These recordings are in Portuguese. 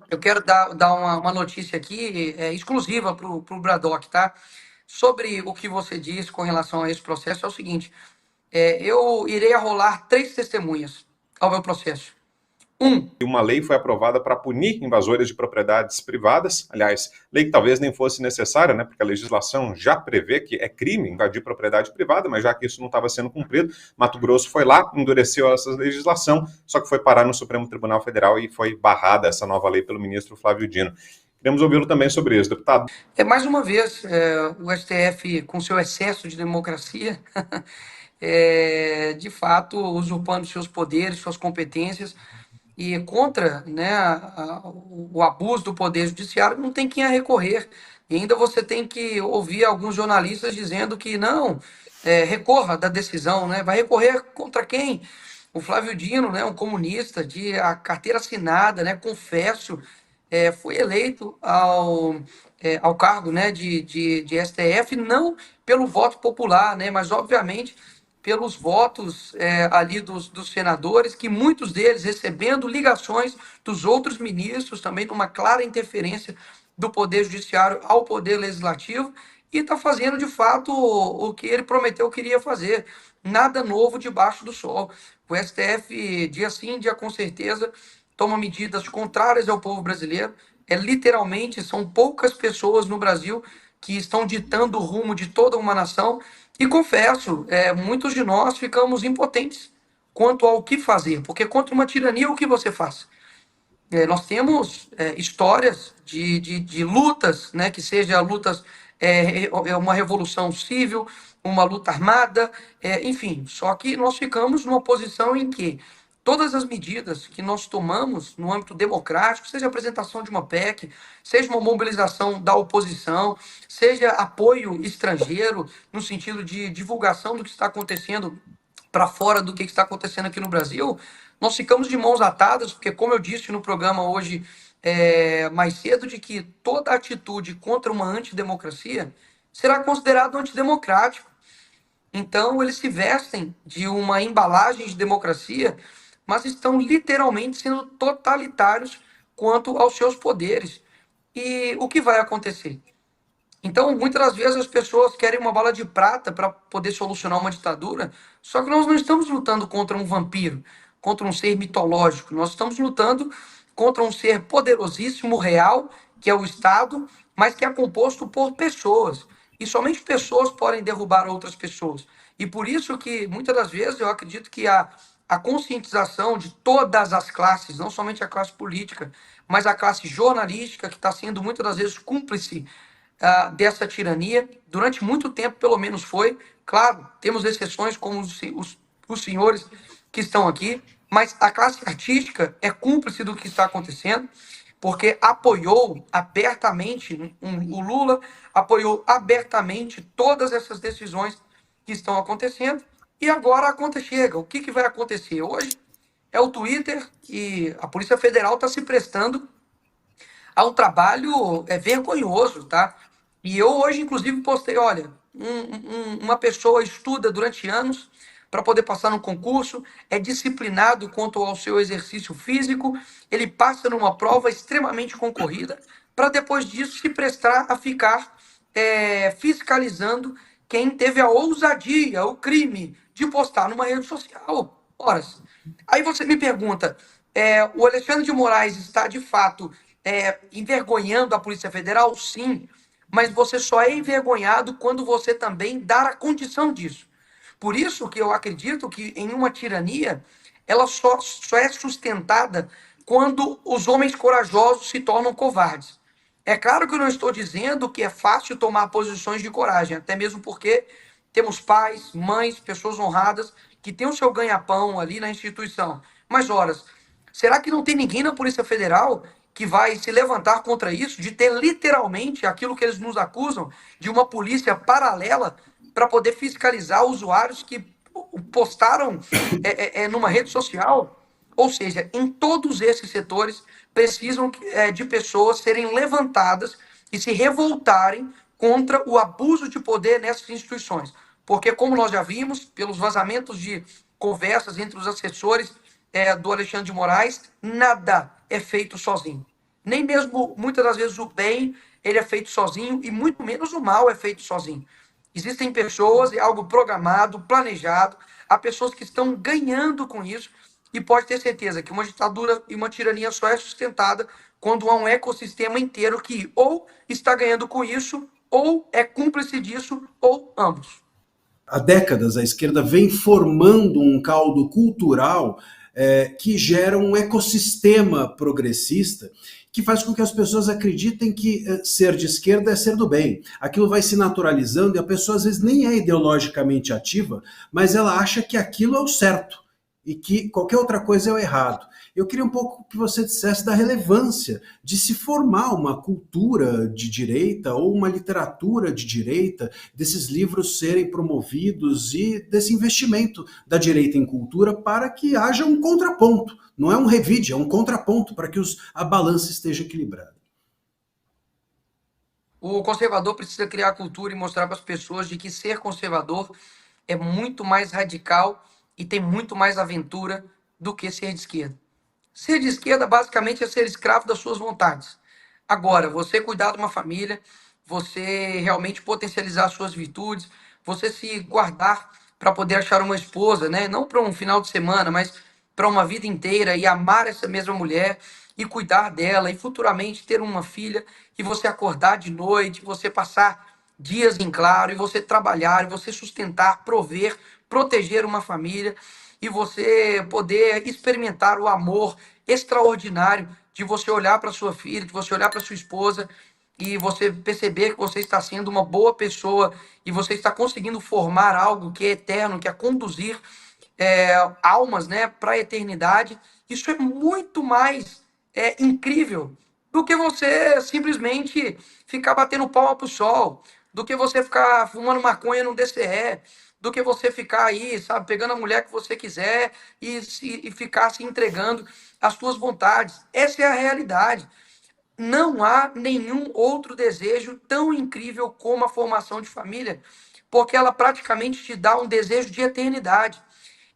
Eu quero dar uma notícia aqui exclusiva para o Bradock, tá? Sobre o que você disse com relação a esse processo, é o seguinte: eu irei arrolar três testemunhas ao meu processo. Um, Uma lei foi aprovada para punir invasores de propriedades privadas, aliás, lei que talvez nem fosse necessária, né, porque a legislação já prevê que é crime invadir propriedade privada, mas já que isso não estava sendo cumprido, Mato Grosso foi lá, endureceu essa legislação, só que foi parar no Supremo Tribunal Federal e foi barrada essa nova lei pelo ministro Flávio Dino. Queremos ouvi-lo também sobre isso, deputado. mais uma vez, o STF, com seu excesso de democracia, de fato, usurpando seus poderes, suas competências, e contra, né, o abuso do poder judiciário, não tem quem a recorrer. E ainda você tem que ouvir alguns jornalistas dizendo que não, recorra da decisão, né? Vai recorrer contra quem? O Flávio Dino, né, um comunista de a carteira assinada, né, confesso, foi eleito ao cargo, né, de STF, não pelo voto popular, né, mas obviamente pelos votos ali dos senadores, que muitos deles recebendo ligações dos outros ministros, também numa clara interferência do Poder Judiciário ao Poder Legislativo, e está fazendo de fato o que ele prometeu que iria fazer. Nada novo debaixo do sol. O STF, dia sim, dia com certeza, toma medidas contrárias ao povo brasileiro. Literalmente, são poucas pessoas no Brasil que estão ditando o rumo de toda uma nação. E confesso, muitos de nós ficamos impotentes quanto ao que fazer, porque contra uma tirania, o que você faz? Nós temos histórias de lutas, né, que seja lutas, uma revolução civil, uma luta armada, enfim, só que nós ficamos numa posição em que todas as medidas que nós tomamos no âmbito democrático, seja a apresentação de uma PEC, seja uma mobilização da oposição, seja apoio estrangeiro, no sentido de divulgação do que está acontecendo para fora do que está acontecendo aqui no Brasil, nós ficamos de mãos atadas, porque, como eu disse no programa hoje mais cedo, de que toda atitude contra uma antidemocracia será considerado antidemocrático. Então, eles se vestem de uma embalagem de democracia, mas estão literalmente sendo totalitários quanto aos seus poderes. E o que vai acontecer? Então, muitas das vezes as pessoas querem uma bala de prata para poder solucionar uma ditadura, só que nós não estamos lutando contra um vampiro, contra um ser mitológico, nós estamos lutando contra um ser poderosíssimo, real, que é o Estado, mas que é composto por pessoas. E somente pessoas podem derrubar outras pessoas. E por isso que, muitas das vezes, eu acredito que a conscientização de todas as classes, não somente a classe política, mas a classe jornalística, que está sendo muitas das vezes cúmplice dessa tirania. Durante muito tempo, pelo menos, foi. Claro, temos exceções, como os senhores que estão aqui, mas a classe artística é cúmplice do que está acontecendo, porque apoiou abertamente, o Lula apoiou abertamente todas essas decisões que estão acontecendo, e agora a conta chega. O que vai acontecer hoje? É o Twitter, e a Polícia Federal está se prestando a um trabalho vergonhoso, tá? E eu hoje, inclusive, postei, olha, uma pessoa estuda durante anos para poder passar no concurso, é disciplinado quanto ao seu exercício físico, ele passa numa prova extremamente concorrida, para depois disso se prestar a ficar fiscalizando quem teve a ousadia, o crime de postar numa rede social. Horas. Aí você me pergunta, o Alexandre de Moraes está de fato envergonhando a Polícia Federal? Sim, mas você só é envergonhado quando você também dar a condição disso. Por isso que eu acredito que em uma tirania, ela só é sustentada quando os homens corajosos se tornam covardes. É claro que eu não estou dizendo que é fácil tomar posições de coragem, até mesmo porque temos pais, mães, pessoas honradas que têm o seu ganha-pão ali na instituição. Mas, horas, será que não tem ninguém na Polícia Federal que vai se levantar contra isso, de ter literalmente aquilo que eles nos acusam, de uma polícia paralela para poder fiscalizar usuários que postaram numa rede social? Ou seja, em todos esses setores precisam de pessoas serem levantadas e se revoltarem contra o abuso de poder nessas instituições. Porque, como nós já vimos, pelos vazamentos de conversas entre os assessores do Alexandre de Moraes, nada é feito sozinho. Nem mesmo, muitas das vezes, o bem ele é feito sozinho e muito menos o mal é feito sozinho. Existem pessoas, é algo programado, planejado, há pessoas que estão ganhando com isso e pode ter certeza que uma ditadura e uma tirania só é sustentada quando há um ecossistema inteiro que ou está ganhando com isso, ou é cúmplice disso, ou ambos. Há décadas a esquerda vem formando um caldo cultural que gera um ecossistema progressista que faz com que as pessoas acreditem que ser de esquerda é ser do bem. Aquilo vai se naturalizando e a pessoa às vezes nem é ideologicamente ativa, mas ela acha que aquilo é o certo e que qualquer outra coisa é o errado. Eu queria um pouco que você dissesse da relevância de se formar uma cultura de direita ou uma literatura de direita, desses livros serem promovidos e desse investimento da direita em cultura para que haja um contraponto. Não é um revide, é um contraponto para que a balança esteja equilibrada. O conservador precisa criar cultura e mostrar para as pessoas de que ser conservador é muito mais radical e tem muito mais aventura do que ser de esquerda. Ser de esquerda, basicamente, é ser escravo das suas vontades. Agora, você cuidar de uma família, você realmente potencializar suas virtudes, você se guardar para poder achar uma esposa, né? Não para um final de semana, mas para uma vida inteira e amar essa mesma mulher e cuidar dela e futuramente ter uma filha e você acordar de noite, você passar dias em claro e você trabalhar, e você sustentar, prover, proteger uma família e você poder experimentar o amor extraordinário de você olhar para sua filha, de você olhar para sua esposa e você perceber que você está sendo uma boa pessoa e você está conseguindo formar algo que é eterno, que é conduzir almas, né, para a eternidade. Isso é muito mais incrível do que você simplesmente ficar batendo palma pro sol, do que você ficar fumando maconha no DCE, do que você ficar aí, sabe, pegando a mulher que você quiser e ficar se entregando às suas vontades. Essa é a realidade. Não há nenhum outro desejo tão incrível como a formação de família, porque ela praticamente te dá um desejo de eternidade.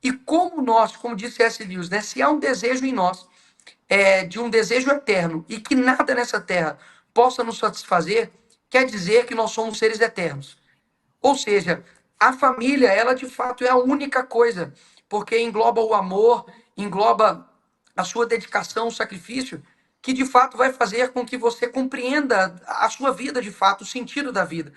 E como nós, como disse S. Lewis, né, se há um desejo em nós, de um desejo eterno e que nada nessa terra possa nos satisfazer, quer dizer que nós somos seres eternos. Ou seja, a família, ela de fato é a única coisa, porque engloba o amor, engloba a sua dedicação, o sacrifício, que de fato vai fazer com que você compreenda a sua vida de fato, o sentido da vida.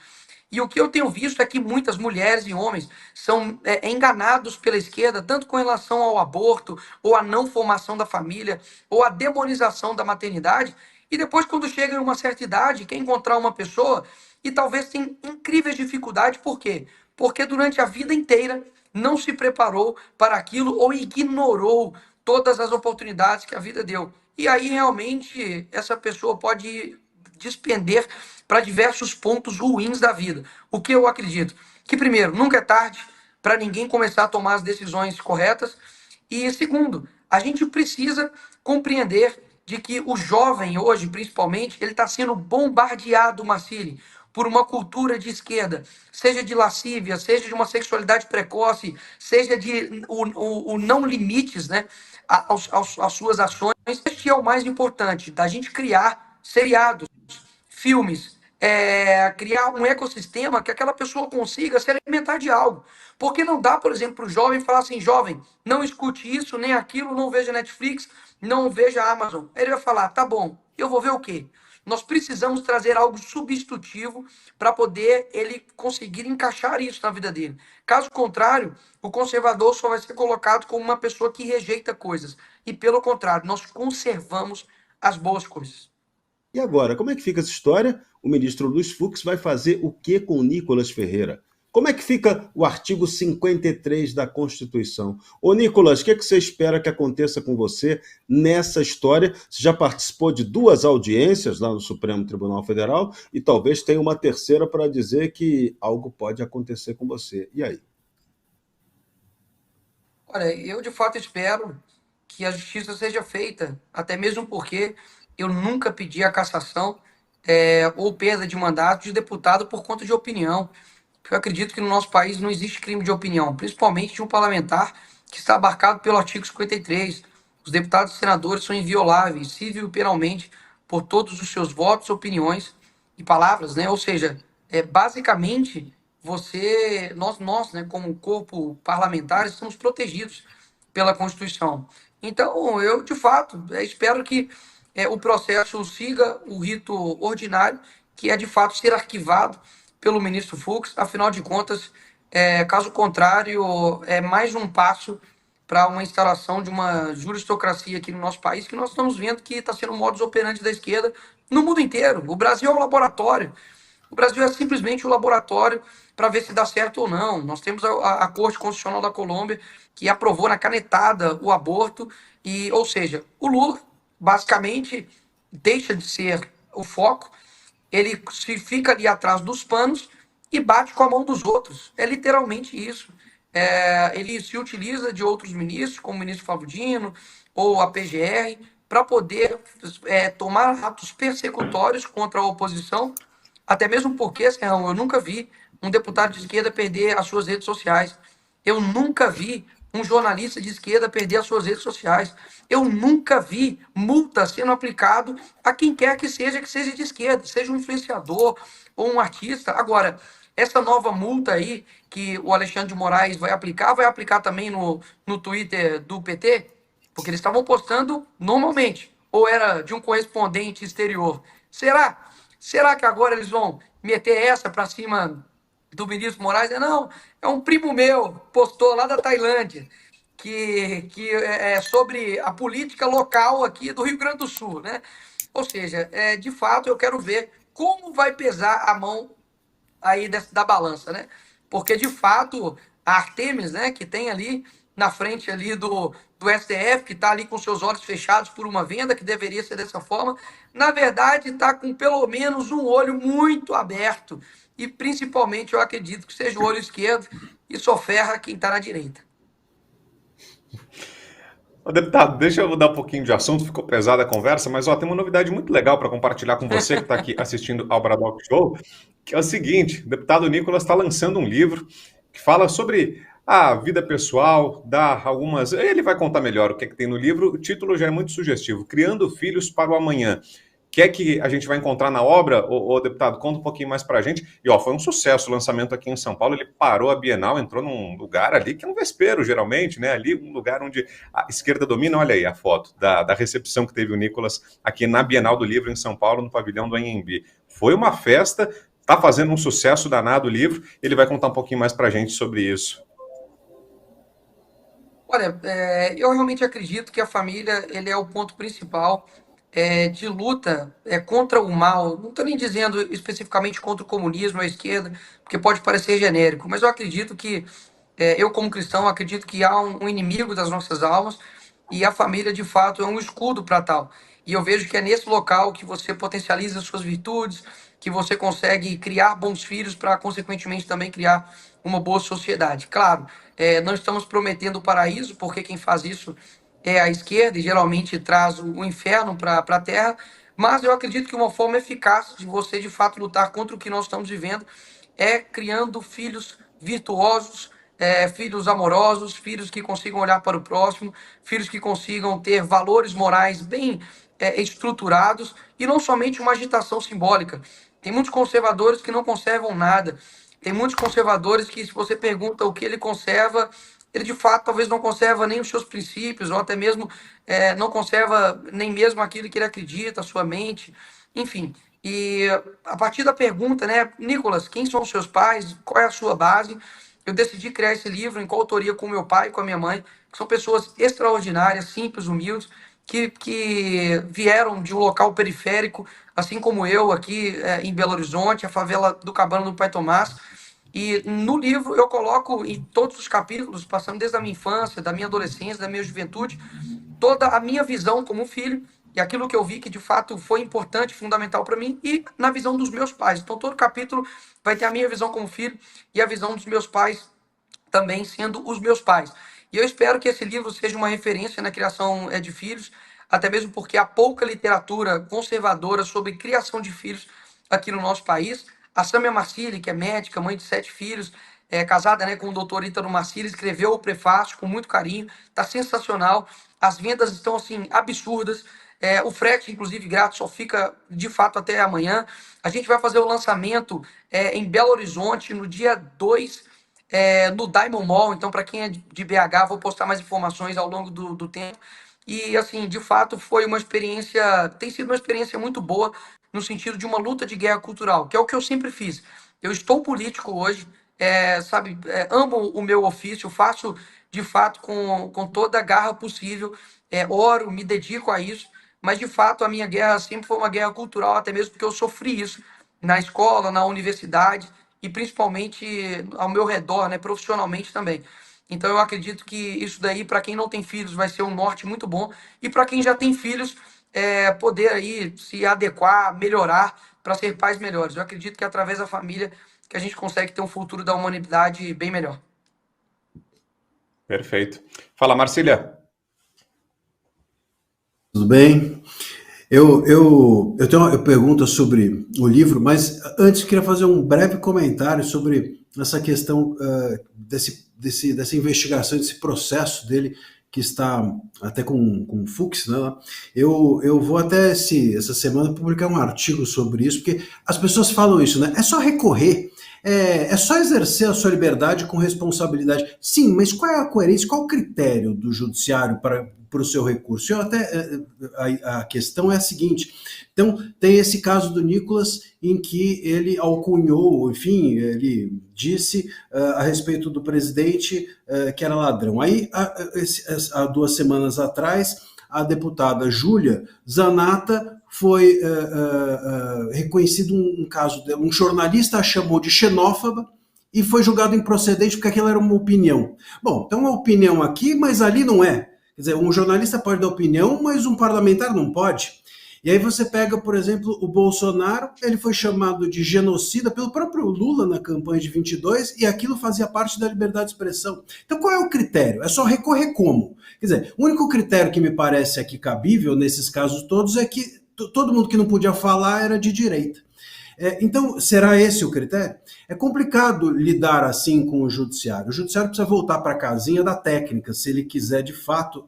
E o que eu tenho visto é que muitas mulheres e homens são enganados pela esquerda, tanto com relação ao aborto, ou à não formação da família, ou à demonização da maternidade. E depois, quando chegam em uma certa idade, quer encontrar uma pessoa e talvez tem incríveis dificuldades. Por quê? Porque durante a vida inteira não se preparou para aquilo ou ignorou todas as oportunidades que a vida deu. E aí realmente essa pessoa pode despender para diversos pontos ruins da vida. O que eu acredito? Que, primeiro, nunca é tarde para ninguém começar a tomar as decisões corretas. E, segundo, a gente precisa compreender de que o jovem hoje, principalmente, ele está sendo bombardeado, Marcili, por uma cultura de esquerda, seja de lascívia, seja de uma sexualidade precoce, seja de o não limites, né, às suas ações. Este é o mais importante, da gente criar seriados, filmes, criar um ecossistema que aquela pessoa consiga se alimentar de algo. Porque não dá, por exemplo, para o jovem falar assim, jovem, não escute isso, nem aquilo, não veja Netflix, não veja Amazon. Ele vai falar, tá bom, eu vou ver o quê? Nós precisamos trazer algo substitutivo para poder ele conseguir encaixar isso na vida dele. Caso contrário, o conservador só vai ser colocado como uma pessoa que rejeita coisas. E pelo contrário, nós conservamos as boas coisas. E agora, como é que fica essa história? O ministro Luiz Fux vai fazer o que com o Nicolas Ferreira? Como é que fica o artigo 53 da Constituição? Ô, Nicolas, o que, é que você espera que aconteça com você nessa história? Você já participou de 2 audiências lá no Supremo Tribunal Federal e talvez tenha uma terceira para dizer que algo pode acontecer com você. E aí? Olha, eu de fato espero que a justiça seja feita, até mesmo porque eu nunca pedi a cassação ou perda de mandato de deputado por conta de opinião. Porque eu acredito que no nosso país não existe crime de opinião, principalmente de um parlamentar que está abarcado pelo artigo 53. Os deputados e senadores são invioláveis, civil e penalmente, por todos os seus votos, opiniões e palavras, né? Ou seja, basicamente nós, né, como corpo parlamentar, estamos protegidos pela Constituição. Então, eu de fato espero que o processo siga o rito ordinário, que é de fato ser arquivado pelo ministro Fux. Afinal de contas, caso contrário, é mais um passo para uma instalação de uma juristocracia aqui no nosso país, que nós estamos vendo que está sendo o modus operandi da esquerda no mundo inteiro. O Brasil é um laboratório. O Brasil é simplesmente um laboratório para ver se dá certo ou não. Nós temos a Corte Constitucional da Colômbia, que aprovou na canetada o aborto, ou seja, o Lula basicamente deixa de ser o foco, ele se fica ali atrás dos panos e bate com a mão dos outros. É literalmente isso. Ele se utiliza de outros ministros, como o ministro Flávio Dino ou a PGR, para poder tomar atos persecutórios contra a oposição, até mesmo porque, Serrão, eu nunca vi um deputado de esquerda perder as suas redes sociais. Eu nunca vi um jornalista de esquerda perder as suas redes sociais. Eu nunca vi multa sendo aplicado a quem quer que seja de esquerda, seja um influenciador ou um artista. Agora, essa nova multa aí que o Alexandre de Moraes vai aplicar também no Twitter do PT, porque eles estavam postando normalmente, ou era de um correspondente exterior. Será? Será que agora eles vão meter essa para cima do Moraes? Não, é um primo meu, postou lá da Tailândia, que é sobre a política local aqui do Rio Grande do Sul, né? Ou seja, de fato eu quero ver como vai pesar a mão aí da balança, né? Porque de fato a Artemis, né, que tem ali na frente ali do STF, que está ali com seus olhos fechados por uma venda, que deveria ser dessa forma, na verdade está com pelo menos um olho muito aberto, e principalmente eu acredito que seja o olho esquerdo, e só ferra quem está na direita. Ô, deputado, deixa eu mudar um pouquinho de assunto, ficou pesada a conversa, mas tem uma novidade muito legal para compartilhar com você que está aqui assistindo ao Bradock Show, que é o seguinte: o deputado Nicolas está lançando um livro que fala sobre a vida pessoal, dá algumas. Ele vai contar melhor o que é que tem no livro, o título já é muito sugestivo: Criando Filhos para o Amanhã. O que é que a gente vai encontrar na obra, deputado? Conta um pouquinho mais para a gente. E foi um sucesso o lançamento aqui em São Paulo. Ele parou a Bienal, entrou num lugar ali que é um vespeiro, geralmente, né? Ali, um lugar onde a esquerda domina. Olha aí a foto da recepção que teve o Nicolas aqui na Bienal do Livro em São Paulo, no pavilhão do Anhembi. Foi uma festa, está fazendo um sucesso danado o livro. Ele vai contar um pouquinho mais para a gente sobre isso. Olha, eu realmente acredito que a família ele é o ponto principal de luta contra o mal. Não estou nem dizendo especificamente contra o comunismo ou a esquerda, porque pode parecer genérico, mas eu acredito que, eu como cristão, acredito que há um inimigo das nossas almas e a família, de fato, é um escudo para tal. E eu vejo que é nesse local que você potencializa as suas virtudes, que você consegue criar bons filhos para, consequentemente, também criar uma boa sociedade. Claro, não estamos prometendo o paraíso, porque quem faz isso é a esquerda e geralmente traz o inferno para a terra, mas eu acredito que uma forma eficaz de você, de fato, lutar contra o que nós estamos vivendo é criando filhos virtuosos, filhos amorosos, filhos que consigam olhar para o próximo, filhos que consigam ter valores morais bem estruturados e não somente uma agitação simbólica. Tem muitos conservadores que não conservam nada. Tem muitos conservadores que, se você pergunta o que ele conserva, ele de fato talvez não conserva nem os seus princípios, ou até mesmo não conserva nem mesmo aquilo que ele acredita, a sua mente, enfim. E a partir da pergunta, né, Nicolas, quem são os seus pais? Qual é a sua base? Eu decidi criar esse livro em coautoria com meu pai e com a minha mãe, que são pessoas extraordinárias, simples, humildes, que vieram de um local periférico, assim como eu, aqui em Belo Horizonte, a favela do Cabana do Pai Tomás. E no livro eu coloco em todos os capítulos, passando desde a minha infância, da minha adolescência, da minha juventude, toda a minha visão como filho e aquilo que eu vi que de fato foi importante, fundamental para mim e na visão dos meus pais. Então todo capítulo vai ter a minha visão como filho e a visão dos meus pais também sendo os meus pais. E eu espero que esse livro seja uma referência na criação de filhos, até mesmo porque há pouca literatura conservadora sobre criação de filhos aqui no nosso país. A Samia Marcilli, que é médica, mãe de 7 filhos, casada, né, com o doutor Ítalo Marcilli, escreveu o prefácio com muito carinho, está sensacional. As vendas estão assim absurdas. O frete, inclusive, grátis, só fica de fato até amanhã. A gente vai fazer o lançamento em Belo Horizonte no dia 2, no Diamond Mall. Então, para quem é de BH, vou postar mais informações ao longo do tempo. E, assim, de fato, foi uma experiência, tem sido uma experiência muito boa no sentido de uma luta de guerra cultural, que é o que eu sempre fiz. Eu estou político hoje, sabe, amo o meu ofício, faço de fato com toda a garra possível, oro, me dedico a isso, mas de fato a minha guerra sempre foi uma guerra cultural, até mesmo porque eu sofri isso na escola, na universidade e principalmente ao meu redor, né, profissionalmente também. Então eu acredito que isso daí, para quem não tem filhos, vai ser um norte muito bom. E para quem já tem filhos, poder aí se adequar, melhorar para ser pais melhores. Eu acredito que é através da família que a gente consegue ter um futuro da humanidade bem melhor. Perfeito. Fala, Marcília. Tudo bem? Eu tenho uma pergunta sobre o livro, mas antes queria fazer um breve comentário sobre essa questão dessa investigação, desse processo dele, que está até com o Fux, né? Eu vou até essa semana publicar um artigo sobre isso, porque as pessoas falam isso, né? É só recorrer, é só exercer a sua liberdade com responsabilidade. Sim, mas qual é a coerência, qual o critério do judiciário para o seu recurso? A questão é a seguinte: então, tem esse caso do Nicolas, em que ele alcunhou, enfim, ele disse a respeito do presidente que era ladrão. Aí, há 2 semanas atrás, a deputada Júlia Zanata foi reconhecido um caso, um jornalista a chamou de xenófoba e foi julgado improcedente porque aquilo era uma opinião. Bom, então uma opinião aqui, mas ali não é. Quer dizer, um jornalista pode dar opinião, mas um parlamentar não pode. E aí você pega, por exemplo, o Bolsonaro, ele foi chamado de genocida pelo próprio Lula na campanha de 22 e aquilo fazia parte da liberdade de expressão. Então qual é o critério? É só recorrer como? Quer dizer, o único critério que me parece aqui cabível nesses casos todos é que todo mundo que não podia falar era de direita. Então, será esse o critério? É complicado lidar assim com o judiciário. O judiciário precisa voltar para a casinha da técnica, se ele quiser, de fato,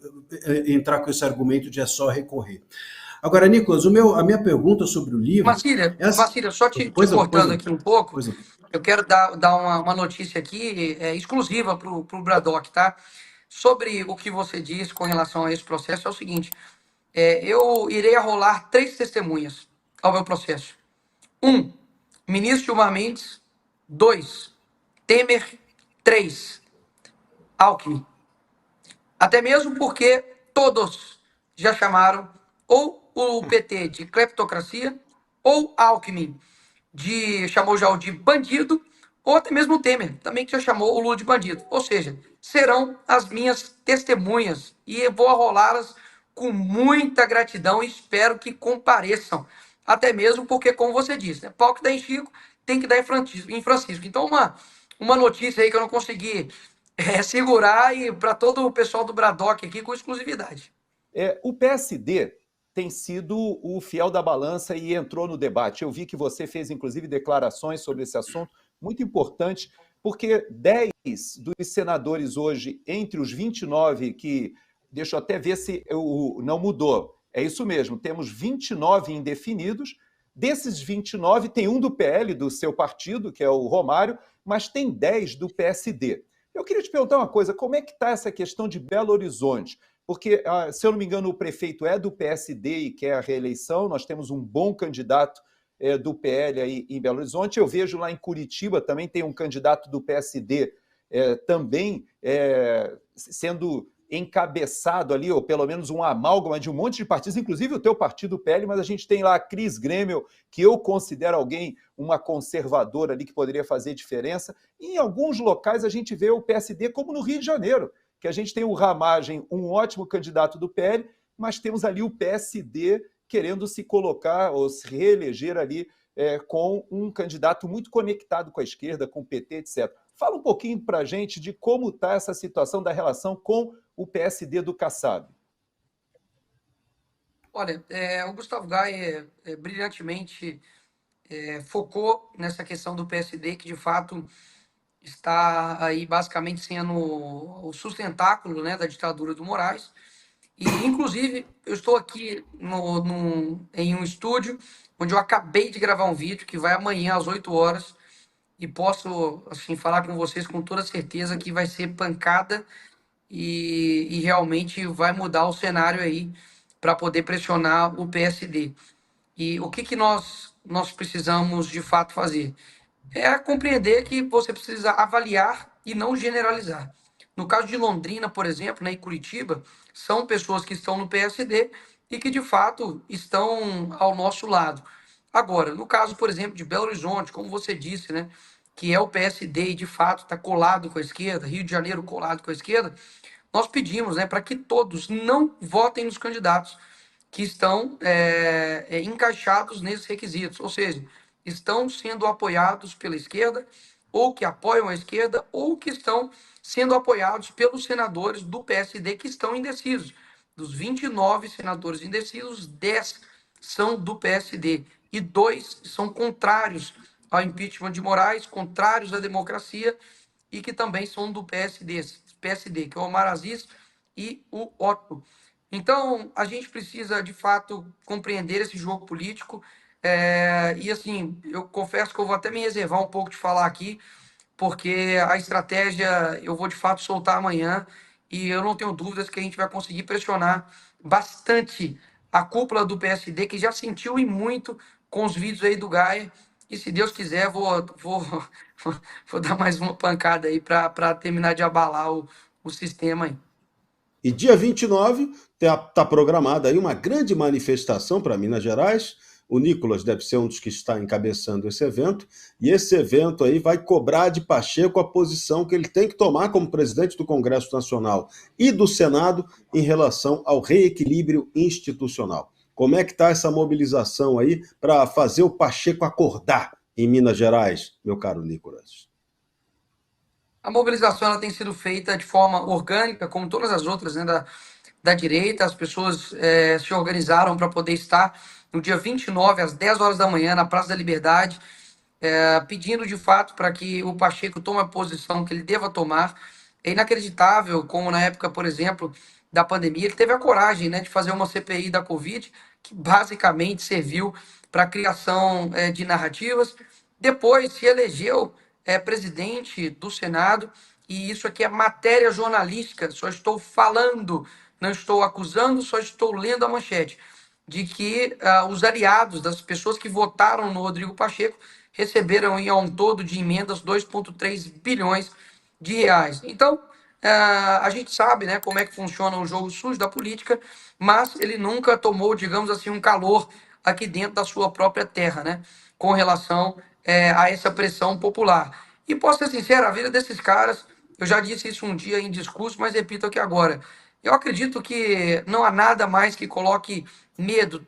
entrar com esse argumento de é só recorrer. Agora, Nicolas, a minha pergunta sobre o livro... Marcília, só te cortando aqui um pouco, eu quero dar uma notícia aqui exclusiva para o Braddock, tá? Sobre o que você disse com relação a esse processo, é o seguinte: eu irei arrolar 3 testemunhas ao meu processo. 1, ministro Gilmar Mendes. 2, Temer. 3, Alckmin. Até mesmo porque todos já chamaram ou o PT de cleptocracia, ou Alckmin chamou já o de bandido, ou até mesmo o Temer, também que já chamou o Lula de bandido. Ou seja, serão as minhas testemunhas e eu vou arrolá-las com muita gratidão e espero que compareçam. Até mesmo porque, como você disse, né, pau que dá em Chico tem que dar em Francisco. Então, uma notícia aí que eu não consegui segurar e para todo o pessoal do Braddock aqui com exclusividade. O PSD tem sido o fiel da balança e entrou no debate. Eu vi que você fez, inclusive, declarações sobre esse assunto, muito importante, porque 10 dos senadores hoje, entre os 29 que... Deixa eu até ver se não mudou. É isso mesmo, temos 29 indefinidos. Desses 29, tem um do PL, do seu partido, que é o Romário, mas tem 10 do PSD. Eu queria te perguntar uma coisa: como é que está essa questão de Belo Horizonte? Porque, se eu não me engano, o prefeito é do PSD e quer a reeleição. Nós temos um bom candidato do PL aí em Belo Horizonte. Eu vejo lá em Curitiba também tem um candidato do PSD também sendo encabeçado ali, ou pelo menos um amálgama de um monte de partidos, inclusive o teu partido, o PL, mas a gente tem lá a Cris Grêmio, que eu considero alguém, uma conservadora ali que poderia fazer diferença. E em alguns locais a gente vê o PSD, como no Rio de Janeiro, que a gente tem o Ramagem, um ótimo candidato do PL, mas temos ali o PSD querendo se colocar ou se reeleger ali com um candidato muito conectado com a esquerda, com o PT, etc. Fala um pouquinho para a gente de como está essa situação da relação com o PSD do Kassab. Olha, o Gustavo Gaia brilhantemente focou nessa questão do PSD, que de fato está aí basicamente sendo o sustentáculo, né, da ditadura do Moraes. E, inclusive, eu estou aqui em um estúdio onde eu acabei de gravar um vídeo que vai amanhã às 8 horas e posso, assim, falar com vocês com toda certeza que vai ser pancada e realmente vai mudar o cenário aí para poder pressionar o PSD. E o que que nós precisamos de fato fazer? É compreender que você precisa avaliar e não generalizar. No caso de Londrina, por exemplo, né, e Curitiba, são pessoas que estão no PSD e que de fato estão ao nosso lado. Agora, no caso, por exemplo, de Belo Horizonte, como você disse, né, que é o PSD e de fato está colado com a esquerda, Rio de Janeiro colado com a esquerda, nós pedimos, né, para que todos não votem nos candidatos que estão encaixados nesses requisitos, ou seja, estão sendo apoiados pela esquerda, ou que apoiam a esquerda, ou que estão sendo apoiados pelos senadores do PSD que estão indecisos. Dos 29 senadores indecisos, 10 são do PSD e 2 são contrários ao impeachment de Moraes, contrários à democracia e que também são do PSD, que é o Omar Aziz e o Otto. Então, a gente precisa, de fato, compreender esse jogo político. E, assim, eu confesso que eu vou até me reservar um pouco de falar aqui, porque a estratégia eu vou, de fato, soltar amanhã e eu não tenho dúvidas que a gente vai conseguir pressionar bastante a cúpula do PSD, que já sentiu e muito com os vídeos aí do Gaia. E, se Deus quiser, vou dar mais uma pancada aí para terminar de abalar o sistema aí. E dia 29 está programada aí uma grande manifestação para Minas Gerais. O Nicolas deve ser um dos que está encabeçando esse evento, e esse evento aí vai cobrar de Pacheco a posição que ele tem que tomar como presidente do Congresso Nacional e do Senado em relação ao reequilíbrio institucional. Como é que está essa mobilização aí para fazer o Pacheco acordar em Minas Gerais, meu caro Nicolas? A mobilização ela tem sido feita de forma orgânica, como todas as outras, né, da direita. As pessoas se organizaram para poder estar no dia 29, às 10 horas da manhã, na Praça da Liberdade, pedindo de fato para que o Pacheco tome a posição que ele deva tomar. É inacreditável como na época, por exemplo, da pandemia, ele teve a coragem, né, de fazer uma CPI da Covid, que basicamente serviu para a criação de narrativas. Depois se elegeu presidente do Senado, e isso aqui é matéria jornalística, só estou falando, não estou acusando, só estou lendo a manchete, de que os aliados das pessoas que votaram no Rodrigo Pacheco receberam em, a um todo de emendas 2,3 bilhões de reais. Então, a gente sabe, né, como é que funciona o jogo sujo da política, mas ele nunca tomou, digamos assim, um calor aqui dentro da sua própria terra, né, com relação a essa pressão popular. E posso ser sincero, a vida desses caras, eu já disse isso um dia em discurso, mas repito aqui agora. Eu acredito que não há nada mais que coloque medo,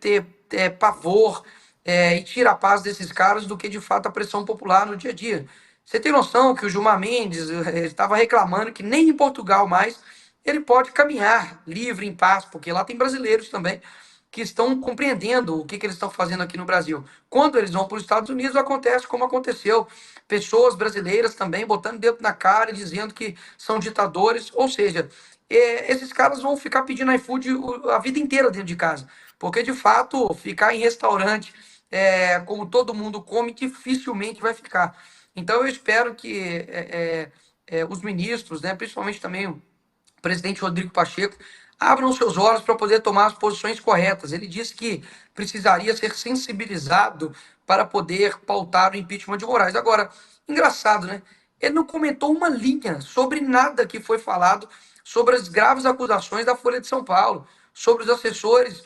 pavor e tira a paz desses caras do que de fato a pressão popular no dia a dia. Você tem noção que o Gilmar Mendes estava reclamando que nem em Portugal mais ele pode caminhar livre, em paz, porque lá tem brasileiros também que estão compreendendo o que eles estão fazendo aqui no Brasil. Quando eles vão para os Estados Unidos, acontece como aconteceu. Pessoas brasileiras também botando dedo na cara e dizendo que são ditadores. Ou seja, esses caras vão ficar pedindo iFood a vida inteira dentro de casa. Porque, de fato, ficar em restaurante, como todo mundo come, dificilmente vai ficar. Então, eu espero que os ministros, né, principalmente também o presidente Rodrigo Pacheco, abram seus olhos para poder tomar as posições corretas. Ele disse que precisaria ser sensibilizado para poder pautar o impeachment de Moraes. Agora, engraçado, né? Ele não comentou uma linha sobre nada que foi falado sobre as graves acusações da Folha de São Paulo, sobre os assessores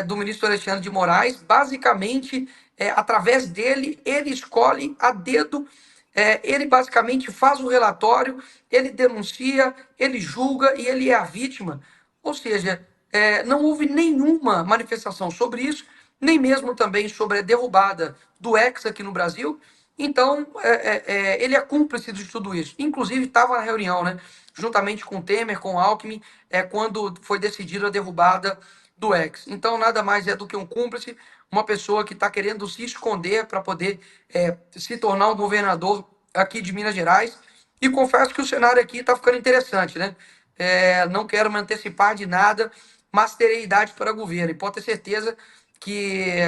do ministro Alexandre de Moraes. Basicamente, através dele, ele escolhe a dedo, ele basicamente faz o relatório, ele denuncia, ele julga e ele é a vítima. Ou seja, não houve nenhuma manifestação sobre isso, nem mesmo também sobre a derrubada do Hexa aqui no Brasil. Então, ele é cúmplice de tudo isso. Inclusive, estava na reunião, né, juntamente com o Temer, com o Alckmin, quando foi decidida a derrubada do Hexa. Então, nada mais é do que um cúmplice, uma pessoa que está querendo se esconder para poder se tornar um governador aqui de Minas Gerais. E confesso que o cenário aqui está ficando interessante, né? Não quero me antecipar de nada, mas terei idade para governo. E pode ter certeza que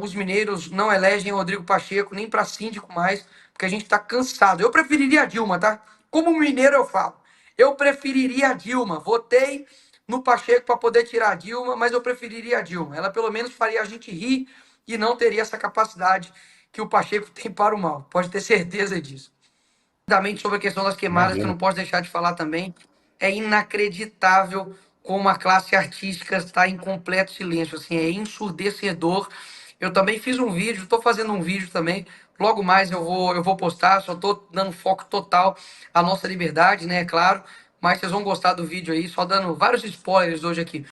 os mineiros não elegem Rodrigo Pacheco nem para síndico mais, porque a gente está cansado. Eu preferiria a Dilma, tá? Como mineiro eu falo. Eu preferiria a Dilma. Votei no Pacheco para poder tirar a Dilma, mas eu preferiria a Dilma. Ela pelo menos faria a gente rir e não teria essa capacidade que o Pacheco tem para o mal. Pode ter certeza disso. Rapidamente sobre a questão das queimadas, que eu Imagina. não posso deixar de falar também, é inacreditável como a classe artística está em completo silêncio, assim, é ensurdecedor. Eu também fiz um vídeo, estou fazendo um vídeo também, logo mais eu vou postar, só estou dando foco total à nossa liberdade, né, é claro, mas vocês vão gostar do vídeo aí, só dando vários spoilers hoje aqui.